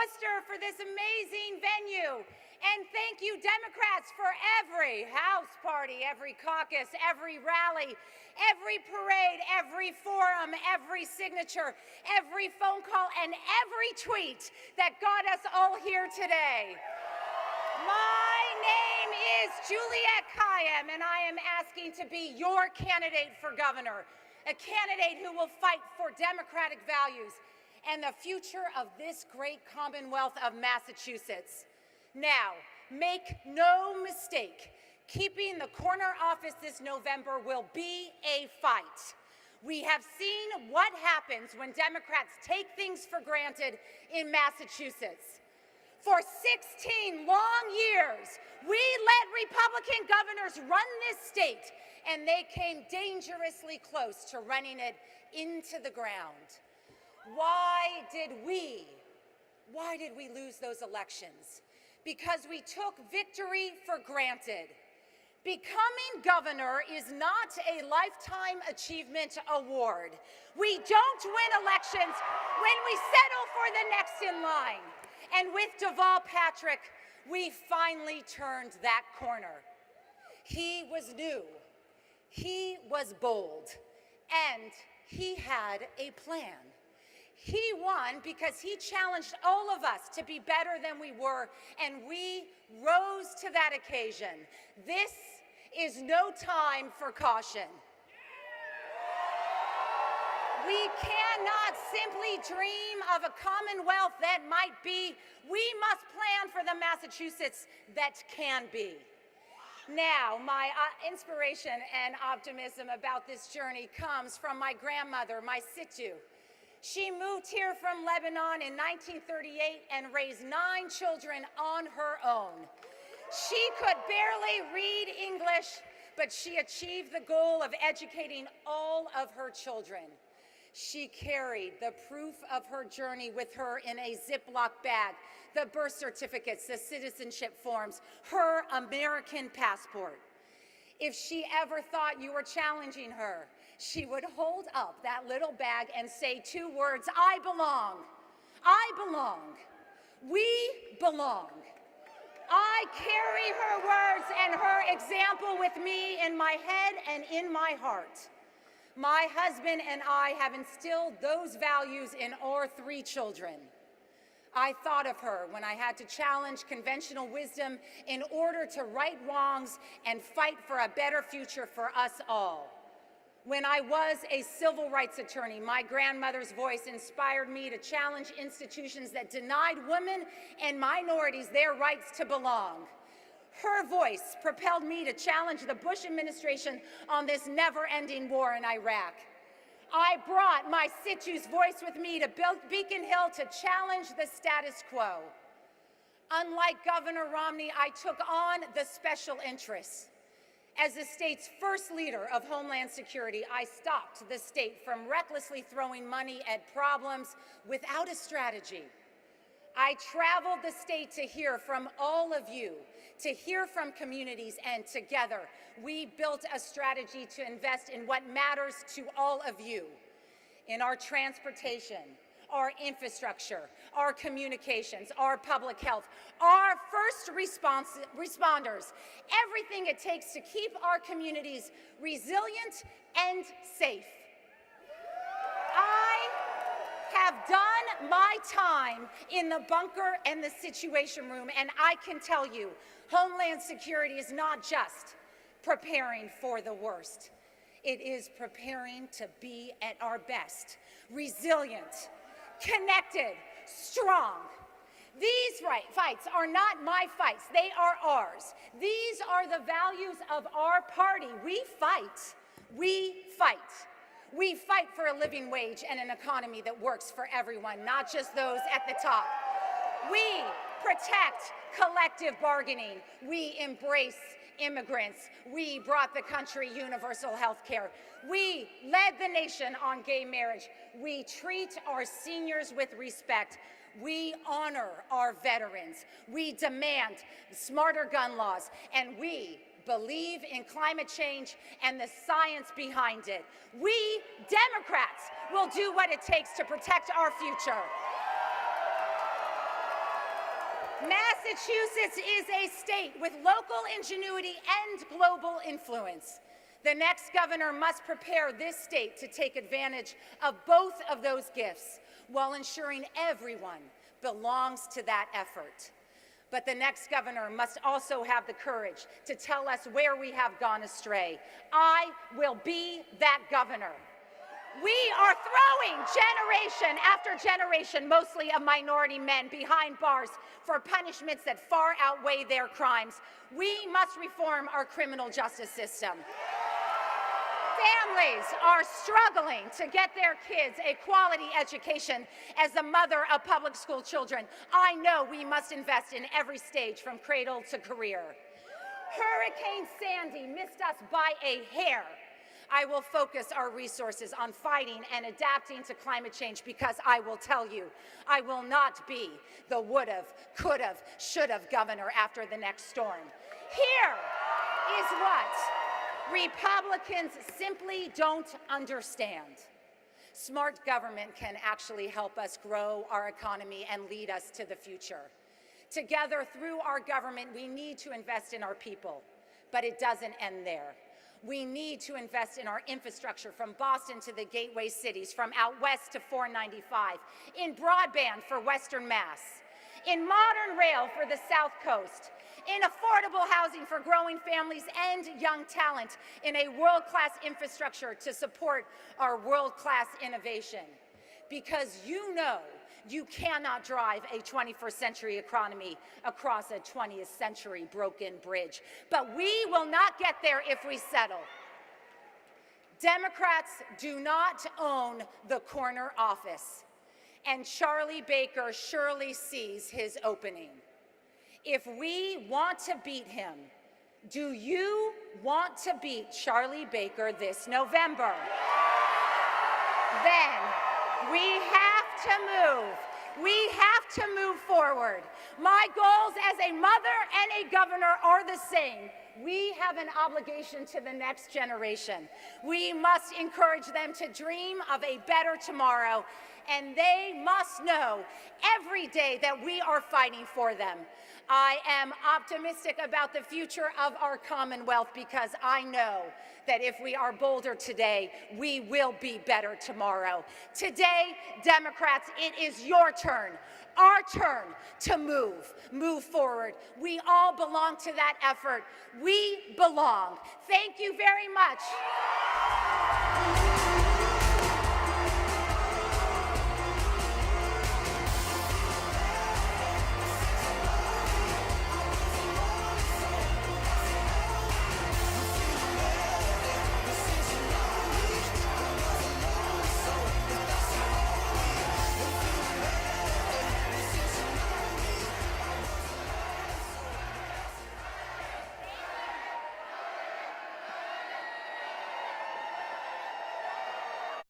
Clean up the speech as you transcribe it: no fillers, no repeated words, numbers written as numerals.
Worcester for this amazing venue. And thank you, Democrats, for every house party, every caucus, every rally, every parade, every forum, every signature, every phone call, and every tweet that got us all here today. My name is Juliette Kayyem, and I am asking to be your candidate for governor, a candidate who will fight for democratic values and the future of this great Commonwealth of Massachusetts. Now, make no mistake, keeping the corner office this November will be a fight. We have seen what happens when Democrats take things for granted in Massachusetts. For 16 long years, we let Republican governors run this state, and they came dangerously close to running it into the ground. Why did we lose those elections? Because we took victory for granted. Becoming governor is not a lifetime achievement award. We don't win elections when we settle for the next in line. And with Deval Patrick, we finally turned that corner. He was new, he was bold, and he had a plan. He won because he challenged all of us to be better than we were, and we rose to that occasion. This is no time for caution. We cannot simply dream of a Commonwealth that might be. We must plan for the Massachusetts that can be. Now, my inspiration and optimism about this journey comes from my grandmother, my Situ. She moved here from Lebanon in 1938 and raised 9 children on her own. She could barely read English, but she achieved the goal of educating all of her children. She carried the proof of her journey with her in a Ziploc bag, the birth certificates, the citizenship forms, her American passport. If she ever thought you were challenging her, she would hold up that little bag and say 2 words, I belong. I belong. We belong. I carry her words and her example with me in my head and in my heart. My husband and I have instilled those values in our 3 children. I thought of her when I had to challenge conventional wisdom in order to right wrongs and fight for a better future for us all. When I was a civil rights attorney, my grandmother's voice inspired me to challenge institutions that denied women and minorities their rights to belong. Her voice propelled me to challenge the Bush administration on this never-ending war in Iraq. I brought my Situ's voice with me to Beacon Hill to challenge the status quo. Unlike Governor Romney, I took on the special interests. As the state's first leader of Homeland Security, I stopped the state from recklessly throwing money at problems without a strategy. I traveled the state to hear from all of you, to hear from communities, and together we built a strategy to invest in what matters to all of you, in our transportation, our infrastructure, our communications, our public health, our first responders, everything it takes to keep our communities resilient and safe. I have done my time in the bunker and the Situation Room, and I can tell you, Homeland Security is not just preparing for the worst. It is preparing to be at our best, resilient, connected, strong. These fights are not my fights, they are ours. These are the values of our party. We fight. We fight. We fight for a living wage and an economy that works for everyone, not just those at the top. We protect collective bargaining. We embrace immigrants. We brought the country universal health care. We led the nation on gay marriage. We treat our seniors with respect. We honor our veterans. We demand smarter gun laws, and we believe in climate change and the science behind it. We, Democrats, will do what it takes to protect our future. Massachusetts is a state with local ingenuity and global influence. The next governor must prepare this state to take advantage of both of those gifts while ensuring everyone belongs to that effort. But the next governor must also have the courage to tell us where we have gone astray. I will be that governor. We are throwing generation after generation, mostly of minority men, behind bars for punishments that far outweigh their crimes. We must reform our criminal justice system. Families are struggling to get their kids a quality education. As the mother of public school children, I know we must invest in every stage from cradle to career. Hurricane Sandy missed us by a hair. I will focus our resources on fighting and adapting to climate change because I will tell you, I will not be the would've, could've, should've governor after the next storm. Here is what Republicans simply don't understand. Smart government can actually help us grow our economy and lead us to the future. Together, through our government, we need to invest in our people, but it doesn't end there. We need to invest in our infrastructure from Boston to the gateway cities, from out west to 495, in broadband for Western Mass, in modern rail for the South Coast, in affordable housing for growing families and young talent, in a world-class infrastructure to support our world-class innovation. Because you know you cannot drive a 21st century economy across a 20th century broken bridge. But we will not get there if we settle. Democrats do not own the corner office, and Charlie Baker surely sees his opening. If we want to beat him, do you want to beat Charlie Baker this November? Then we have to move. We have to move forward. My goals as a mother and a governor are the same. We have an obligation to the next generation. We must encourage them to dream of a better tomorrow, and they must know every day that we are fighting for them. I am optimistic about the future of our Commonwealth because I know that if we are bolder today, we will be better tomorrow. Today, Democrats, it is your turn, our turn to move forward. We all belong to that effort. We belong. Thank you very much.